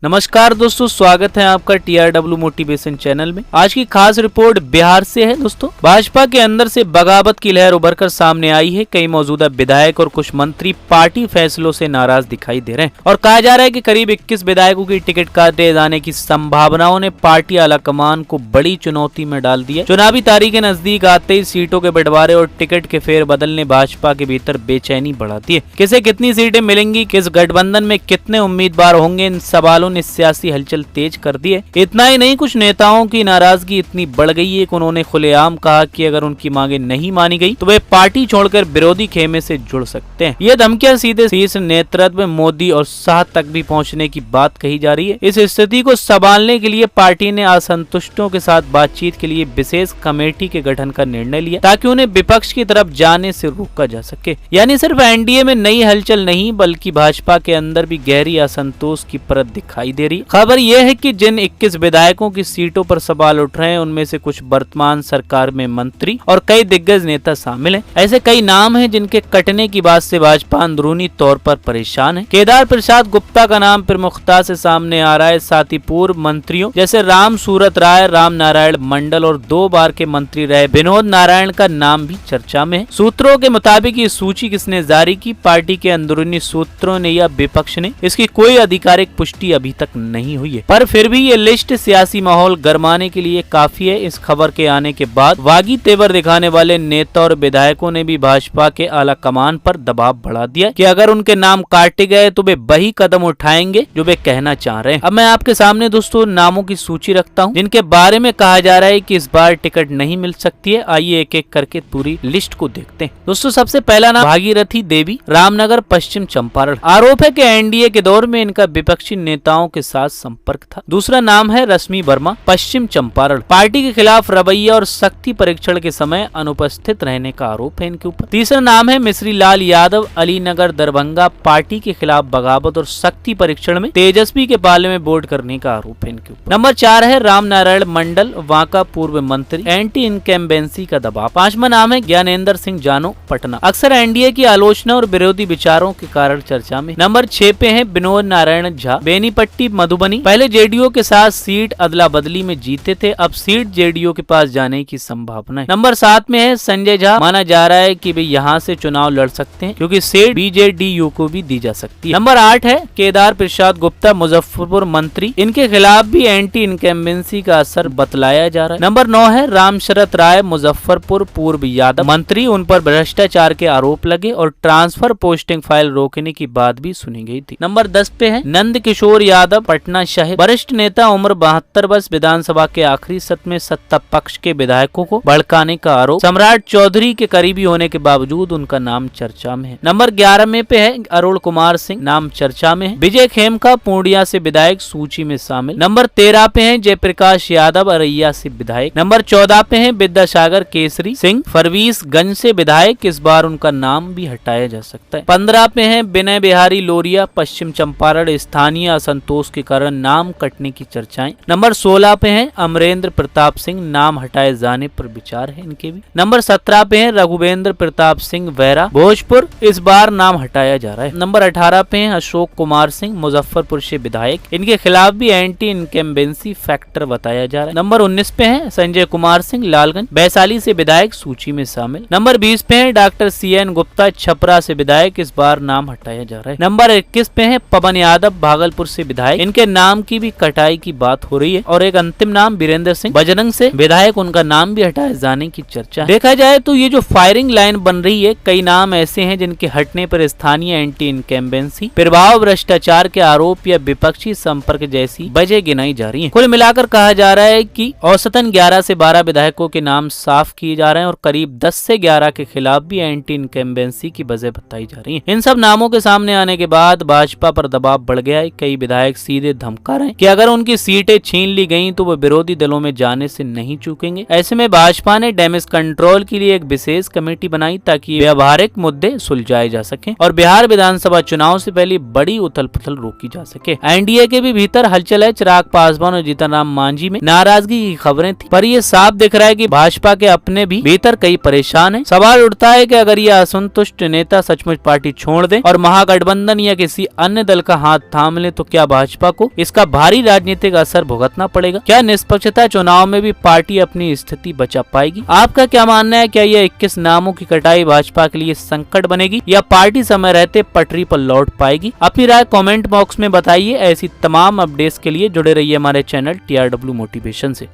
नमस्कार दोस्तों, स्वागत है आपका TRW मोटिवेशन चैनल में। आज की खास रिपोर्ट बिहार से है। दोस्तों, भाजपा के अंदर से बगावत की लहर उभरकर सामने आई है। कई मौजूदा विधायक और कुछ मंत्री पार्टी फैसलों से नाराज दिखाई दे रहे हैं और कहा जा रहा है कि करीब 21 विधायकों की टिकट काटे जाने की संभावनाओं ने पार्टी आलाकमान को बड़ी चुनौती में डाल दिया। चुनावी तारीखें नजदीक आते ही सीटों के बंटवारे और टिकट के फेरबदल ने भाजपा के भीतर बेचैनी बढ़ा दी है। किसे कितनी सीटें मिलेंगी, किस गठबंधन में कितने उम्मीदवार होंगे, इन सवालों ने सियासी हलचल तेज कर दी है। इतना ही नहीं, कुछ नेताओं की नाराजगी इतनी बढ़ गई है कि उन्होंने खुलेआम कहा कि अगर उनकी मांगे नहीं मानी गई तो वे पार्टी छोड़कर विरोधी खेमे से जुड़ सकते हैं। ये धमकियां सीधे शीर्ष नेतृत्व में मोदी और शाह तक भी पहुंचने की बात कही जा रही है। इस स्थिति को संभालने के लिए पार्टी ने असंतुष्टों के साथ बातचीत के लिए विशेष कमेटी के गठन का निर्णय लिया ताकि उन्हें विपक्ष की तरफ जाने से रोका जा सके। यानी सिर्फ एनडीए में नई हलचल नहीं, बल्कि भाजपा के अंदर भी गहरी असंतोष की परत दिखाई दे रही। खबर यह है कि जिन 21 विधायकों की सीटों पर सवाल उठ रहे हैं, उनमें से कुछ वर्तमान सरकार में मंत्री और कई दिग्गज नेता शामिल हैं। ऐसे कई नाम हैं जिनके कटने की बात से भाजपा अंदरूनी तौर पर परेशान है। केदार प्रसाद गुप्ता का नाम प्रमुखता से सामने आ रहा है। साथ ही पूर्व मंत्रियों जैसे राम सूरत राय, राम नारायण मंडल और 2 बार के मंत्री रहे विनोद नारायण का नाम भी चर्चा में है। सूत्रों के मुताबिक ये सूची किसने जारी की, पार्टी के अंदरूनी सूत्रों ने या विपक्ष ने, इसकी कोई आधिकारिक पुष्टि अभी तक नहीं हुई है। पर फिर भी ये लिस्ट सियासी माहौल गरमाने के लिए काफी है। इस खबर के आने के बाद वागी तेवर दिखाने वाले नेता और विधायकों ने भी भाजपा के आला कमान पर दबाव बढ़ा दिया कि अगर उनके नाम काटे गए तो वे वही कदम उठाएंगे जो वे कहना चाह रहे हैं। अब मैं आपके सामने दोस्तों नामों की सूची रखता हूँ जिनके बारे में कहा जा रहा है कि इस बार टिकट नहीं मिल सकती है। आइए एक एक करके पूरी लिस्ट को देखते हैं। दोस्तों, सबसे पहला नाम भागीरथी देवी, रामनगर पश्चिम चंपारण। आरोप है कि एनडीए के दौर में इनका विपक्षी नेताओं के साथ संपर्क था। दूसरा नाम है रश्मि वर्मा, पश्चिम चंपारण। पार्टी के खिलाफ रवैया और शक्ति परीक्षण के समय अनुपस्थित रहने का आरोप है इनके ऊपर। तीसरा नाम है मिश्री लाल यादव, अलीनगर दरभंगा। पार्टी के खिलाफ बगावत और शक्ति परीक्षण में तेजस्वी के पाले में वोट करने का आरोप है इनके ऊपर। नंबर 4 है राम नारायण मंडल, वांका पूर्व मंत्री। एंटी इनकम्बेंसी का दबाव। 5वां नाम है ज्ञानेंद्र सिंह जानो, पटना। अक्सर एनडीए की आलोचना और विरोधी विचारों के कारण चर्चा में। नंबर 6 पे है विनोद नारायण झा, बेनीपट्टी मधुबनी। पहले जेडीयू के साथ सीट अदला बदली में जीते थे, अब सीट जेडीयू के पास जाने की संभावना है। नंबर 7 में है संजय झा। माना जा रहा है कि वे यहाँ से चुनाव लड़ सकते हैं क्योंकि सीट बीजेडीयू को भी दी जा सकती है। नंबर 8 है केदार प्रसाद गुप्ता, मुजफ्फरपुर मंत्री। इनके खिलाफ भी एंटी इनकम्बेंसी का असर बतलाया जा रहा है। नंबर 9 है राम शरत राय, मुजफ्फरपुर पूर्व यादव मंत्री। उन पर भ्रष्टाचार के आरोप लगे और ट्रांसफर पोस्टिंग फाइल रोकने की बात भी सुनी गई थी। नंबर 10 पे है नंद किशोर यादव, पटना शहर। वरिष्ठ नेता, उम्र 72 वर्ष। विधानसभा के आखिरी सत्र में सत्ता पक्ष के विधायकों को भड़काने का आरोप। सम्राट चौधरी के करीबी होने के बावजूद उनका नाम चर्चा में है। नंबर 11 में पे है अरुण कुमार सिंह, नाम चर्चा में है। विजय खेमका पूर्णिया से विधायक सूची में शामिल। नंबर 13 पे है जयप्रकाश यादव, अरैया से विधायक। नंबर 14 पे है विद्यासागर केसरी सिंह, फरवीसगंज से विधायक। इस बार उनका नाम भी हटाया जा सकता है। 15 पे है विनय बिहारी लोरिया, पश्चिम चंपारण। स्थानीय असंतोष के कारण नाम कटने की चर्चाएं। नंबर 16 पे है अमरेंद्र प्रताप सिंह, नाम हटाए जाने पर विचार है इनके भी। नंबर 17 पे है रघुवेंद्र प्रताप सिंह वैरा, भोजपुर। इस बार नाम हटाया जा रहा है। नंबर 18 पे है अशोक कुमार सिंह, मुजफ्फरपुर से विधायक। इनके खिलाफ भी एंटी इनकम्बेंसी फैक्टर बताया जा रहा है। नंबर 19 पे है संजय कुमार सिंह, लालगंज, वैशाली से विधायक, सूची में शामिल। नंबर 20 पे है डॉक्टर CN गुप्ता, छपरा से विधायक। इस बार नाम हटाया जा रहा है। नंबर 21 पे है पवन यादव, भागलपुर से विधायक। इनके नाम की भी कटाई की बात हो रही है। और एक अंतिम नाम वीरेंद्र सिंह, बजरंग से विधायक। उनका नाम भी हटाए जाने की चर्चा। देखा जाए तो ये जो फायरिंग लाइन बन रही है, कई नाम ऐसे हैं जिनके हटने पर स्थानीय एंटी इनकम्बेंसी, प्रभाव, भ्रष्टाचार के आरोप या विपक्षी संपर्क जैसी वजह गिनाई जा रही है। कुल मिलाकर कहा जा रहा है कि औसतन 11 से 12 विधायकों के नाम साफ किए जा रहे हैं और करीब 10 से 11 के खिलाफ भी एंटी इनकम्बेंसी की वजह बताई जा रही है। इन सब नामों के सामने आने के बाद भाजपा पर दबाव बढ़ गया है। कई विधायक सीधे धमका रहे हैं कि अगर उनकी सीटें छीन ली गईं तो वो विरोधी दलों में जाने से नहीं चूकेंगे। ऐसे में भाजपा ने डैमेज कंट्रोल के लिए एक विशेष कमेटी बनाई ताकि व्यावहारिक मुद्दे सुलझाए जा सके और बिहार विधानसभा चुनाव से पहले बड़ी उथल पुथल रोकी जा सके। एनडीए के भी भीतर हलचल है। चिराग पासवान और जीतन राम मांझी में नाराजगी की खबरें थी, पर ये साफ दिख रहा है कि भाजपा के अपने भी भीतर कई परेशान हैं। सवाल उठता है कि अगर ये असंतुष्ट नेता सचमुच पार्टी छोड़ दें और महागठबंधन या किसी अन्य दल का हाथ थाम ले तो क्या भाजपा को इसका भारी राजनीतिक असर भुगतना पड़ेगा? क्या निष्पक्षता चुनाव में भी पार्टी अपनी स्थिति बचा पाएगी? आपका क्या मानना है? क्या यह 21 नामों की कटाई भाजपा के लिए संकट बनेगी या पार्टी समय रहते पटरी पर लौट पाएगी? अपनी राय कमेंट बॉक्स में बताइए। ऐसी तमाम अपडेट्स के लिए जुड़े रहिए हमारे चैनल TRW मोटिवेशन से।